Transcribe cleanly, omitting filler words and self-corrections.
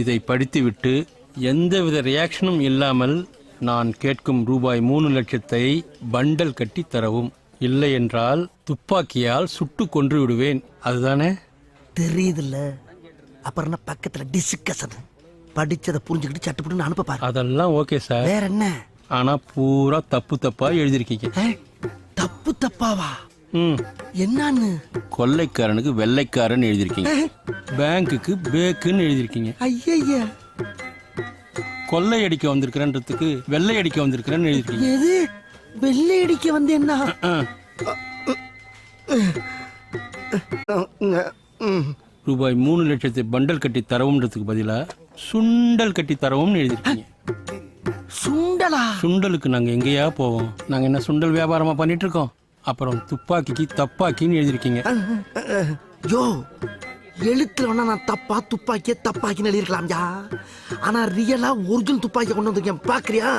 இதை படித்துவிட்டு எந்தவித ரியாக்ஷனும் இல்லாமல் நான் கேட்கும் ரூபாய் 3 லட்சத்தை பண்டல் கட்டி தரவும். இல்லை என்றால் துப்பாக்கியால் சுட்டு கொன்று விடுவேன். அதுதானே? தெரியுதுல்ல, அப்புறம் என்ன பக்கத்துல டிஸ்கஷன். படிச்சதை புரிஞ்சுக்கிட்டு சட்டுப்பட்டு அனுப்ப பாரு. அதெல்லாம் ஓகே சார். வேற என்ன? ஆனா பூரா தப்பா எழுதிருக்கீங்க. தப்பு தப்பாவா? ம். என்னன்னு? கொள்ளைக்காரனுக்கு வெள்ளைக்காரன் எழுதிருக்கீங்க, பேங்குக்கு பேக்குன்னு எழுதிருக்கீங்க. ஐயா, கொள்ளை அடிக்க வந்திருக்கிறன்றதுக்கு வெள்ளை அடிக்க வந்திருக்கிறேன்னு எழுதிருக்கீங்க. எது வெள்ளை அடிக்க வந்து என்ன? ரூபாய் 3 லட்சத்தை பண்டல் கட்டி தரவுன்றதுக்கு பதிலா சுண்டல் கட்டி தரவும்னு எழுதிருக்கீங்க. சுண்டலா? சுண்டலுக்கு நாங்க எங்கேயா போவோம்? நாங்க என்ன சுண்டல் வியாபாரமா பண்ணிட்டு இருக்கோம்? அப்புறம் துப்பாக்கிக்கு தப்பாக்கின்னு எழுதிருக்கீங்க. யோ, எழுத்துல வேணா நான் தப்பா துப்பாக்கிய தப்பாக்கின்னு எழுதிருக்கலாம். ஆனா ரியலா ஒரிஜினல் துப்பாக்கிய கொண்டு வந்திருக்கேன், பாக்குறியா?